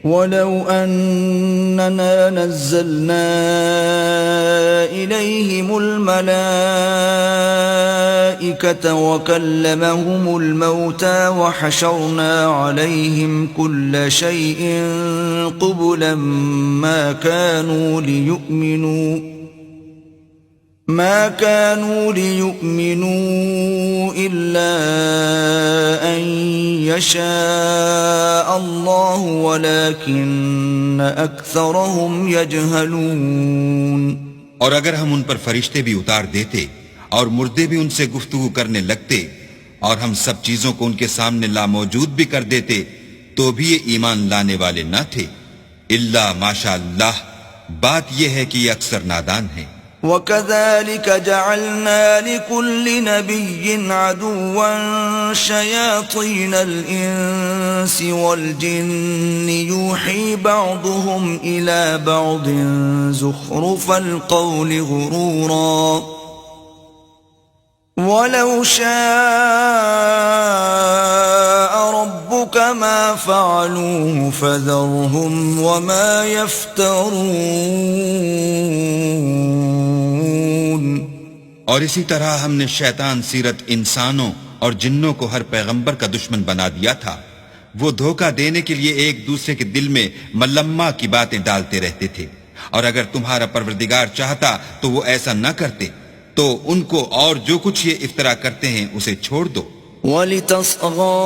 وَلَوْ أَنَّنَا نَزَّلْنَا إِلَيْهِمُ الْمَلَائِكَةَ وَكَلَّمَهُمُ الْمَوْتَى وَحَشَرْنَا عَلَيْهِمْ كُلَّ شَيْءٍ قُبُلًا ما كانوا ليؤمنوا إلا أن يشاء الله ولكن أكثرهم يجهلون. اور اگر ہم ان پر فرشتے بھی اتار دیتے اور مردے بھی ان سے گفتگو کرنے لگتے اور ہم سب چیزوں کو ان کے سامنے لاموجود بھی کر دیتے تو بھی یہ ایمان لانے والے نہ تھے الا ماشاء اللہ. بات یہ ہے کہ یہ اکثر نادان ہیں. وَكَذَلِكَ جَعَلْنَا لِكُلِّ نَبِيٍّ عَدُوًّا شَيَاطِينَ الْإِنسِ وَالْجِنِّ يُوحِي بَعْضُهُمْ إِلَى بَعْضٍ زُخْرُفَ الْقَوْلِ غُرُورًا وَلَوْ شَاءَ رَبُّكَ مَا فَعَلُوهُ فَذَرْهُمْ وَمَا يَفْتَرُونَ. اور اسی طرح ہم نے شیطان سیرت انسانوں اور جنوں کو ہر پیغمبر کا دشمن بنا دیا تھا. وہ دھوکہ دینے کے لیے ایک دوسرے کے دل میں ملمہ کی باتیں ڈالتے رہتے تھے، اور اگر تمہارا پروردگار چاہتا تو وہ ایسا نہ کرتے. تو ان کو اور جو کچھ یہ افطرا کرتے ہیں اسے چھوڑ دو. وَلِتَصْغَى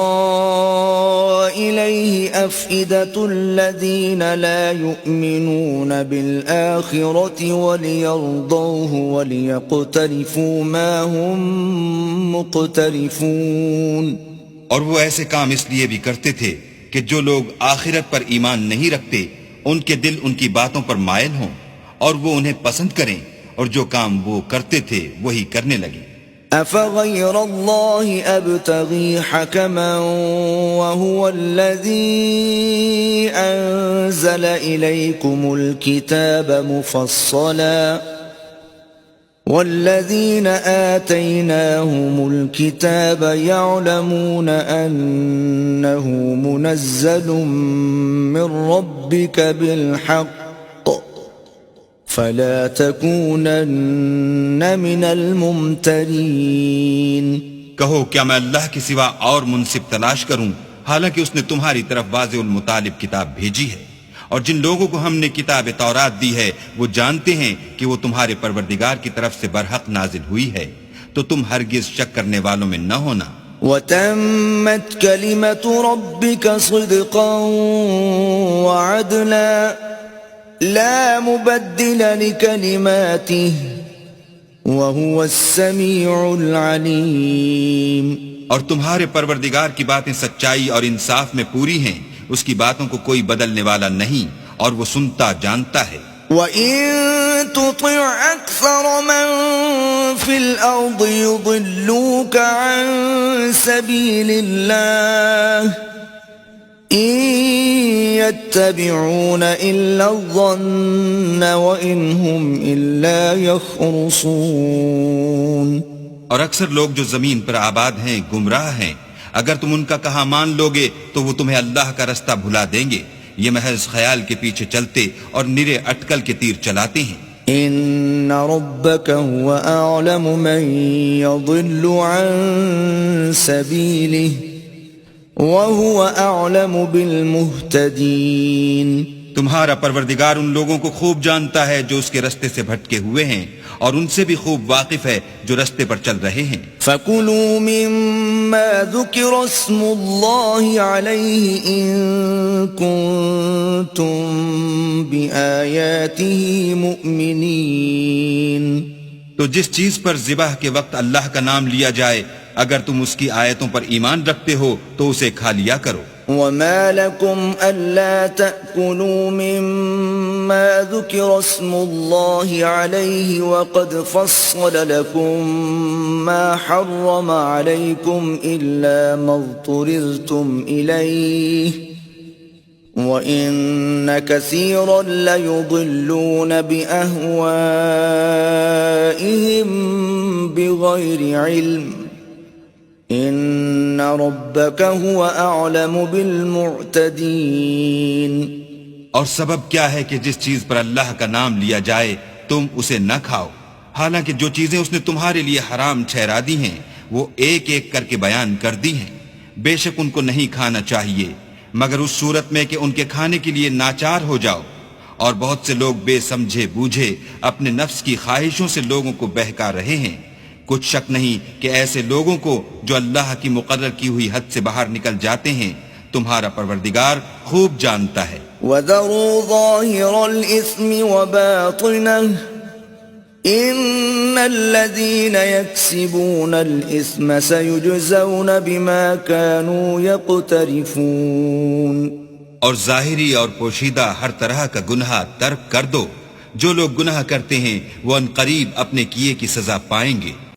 إِلَيْهِ أَفْئِدَةُ الَّذِينَ لَا يُؤْمِنُونَ بِالْآخِرَةِ وَلِيَرْضَوْهُ وَلِيَقْتَرِفُوا مَا هُمْ مُقْتَرِفُونَ. اور وہ ایسے کام اس لیے بھی کرتے تھے کہ جو لوگ آخرت پر ایمان نہیں رکھتے ان کے دل ان کی باتوں پر مائل ہوں اور وہ انہیں پسند کریں، اور جو کام وہ کرتے تھے وہی کرنے لگے. أَفَغَيْرَ اللَّهِ أَبْتَغِي حَكَمًا وَهُوَ الَّذِي أَنزَلَ إِلَيْكُمُ الْكِتَابَ مُفَصَّلًا وَالَّذِينَ آتَيْنَاهُمُ الْكِتَابَ يَعْلَمُونَ أَنَّهُ مُنَزَّلٌ مِّن رَّبِّكَ بِالْحَقِّ فَلَا تَكُونَنَّ مِنَ الْمُمْتَرِينَ. کہو کیا میں اللہ کے سوا اور منصف تلاش کروں، حالانکہ اس نے تمہاری طرف واضح المطالب کتاب بھیجی ہے. اور جن لوگوں کو ہم نے کتاب تورات دی ہے وہ جانتے ہیں کہ وہ تمہارے پروردگار کی طرف سے برحق نازل ہوئی ہے، تو تم ہرگز شک کرنے والوں میں نہ ہونا. وَتَمَّتْ كَلِمَةُ رَبِّكَ صِدْقًا وَعَدْلًا لا مبدل لكلماته وهو السميع العليم. اور تمہارے پروردگار کی باتیں سچائی اور انصاف میں پوری ہیں، اس کی باتوں کو کوئی بدلنے والا نہیں، اور وہ سنتا جانتا ہے. وَإِن تُطِعْ أَكْثَرَ مَن فِي الْأَرْضِ يُضِلُّوكَ عَن سَبِيلِ اللَّهِ إِن يَتَّبِعُونَ إِلَّا الظَّنَّ وَإِنْ هُمْ إِلَّا يَخْرُصُونَ. اور اکثر لوگ جو زمین پر آباد ہیں گمراہ ہیں، اگر تم ان کا کہا مان لوگے تو وہ تمہیں اللہ کا رستہ بھلا دیں گے. یہ محض خیال کے پیچھے چلتے اور نرے اٹکل کے تیر چلاتے ہیں. إِنَّ رَبَّكَ هُوَ أَعْلَمُ مَن يَضِلُّ عَن سَبِيلِهِ وَهُوَ أَعْلَمُ بِالْمُهْتَدِينَ. تمہارا پروردگار ان لوگوں کو خوب جانتا ہے جو اس کے رستے سے بھٹکے ہوئے ہیں، اور ان سے بھی خوب واقف ہے جو رستے پر چل رہے ہیں. فَكُلُوا مِمَّا ذُكِرَ اسْمُ اللَّهِ عَلَيْهِ إِن كُنتُم بِآيَاتِهِ مُؤْمِنِينَ. تو جس چیز پر ذبح کے وقت اللہ کا نام لیا جائے اگر تم اس کی آیتوں پر ایمان رکھتے ہو تو اسے کھا لیا کرو. وَمَا لَكُمْ أَلَّا تَأْكُلُوا مِمَّا ذُكِرَ اسْمُ اللَّهِ عَلَيْهِ وَقَدْ فَصَّلَ لَكُم مَّا حَرَّمَ عَلَيْكُمْ إِلَّا مَا اضْطُرِرْتُمْ إِلَيْهِ وَإِنَّ كَثِيرًا لَيُضِلُّونَ بِأَهْوَائِهِمْ بِغَيْرِ عِلْمٍ إِنَّ رَبَّكَ هُوَ أَعْلَمُ بِالْمُعْتَدِينَ. اور سبب کیا ہے کہ جس چیز پر اللہ کا نام لیا جائے تم اسے نہ کھاؤ، حالانکہ جو چیزیں اس نے تمہارے لیے حرام ٹھہرا دی ہیں وہ ایک ایک کر کے بیان کر دی ہیں۔ بے شک ان کو نہیں کھانا چاہیے مگر اس صورت میں کہ ان کے کھانے کے لیے ناچار ہو جاؤ، اور بہت سے لوگ بے سمجھے بوجھے اپنے نفس کی خواہشوں سے لوگوں کو بہکا رہے ہیں۔ کچھ شک نہیں کہ ایسے لوگوں کو جو اللہ کی مقرر کی ہوئی حد سے باہر نکل جاتے ہیں تمہارا پروردگار خوب جانتا ہے۔ وَذَرُوا ظَاهِرَ الْإِثْمِ وَبَاطِنَهُ إِنَّ الَّذِينَ يَكْسِبُونَ الْإِثْمَ سَيُجْزَوْنَ بِمَا كَانُوا يَقْتَرِفُونَ۔ اور ظاہری اور پوشیدہ ہر طرح کا گناہ ترک کر دو، جو لوگ گناہ کرتے ہیں وہ ان قریب اپنے کیے کی سزا پائیں گے۔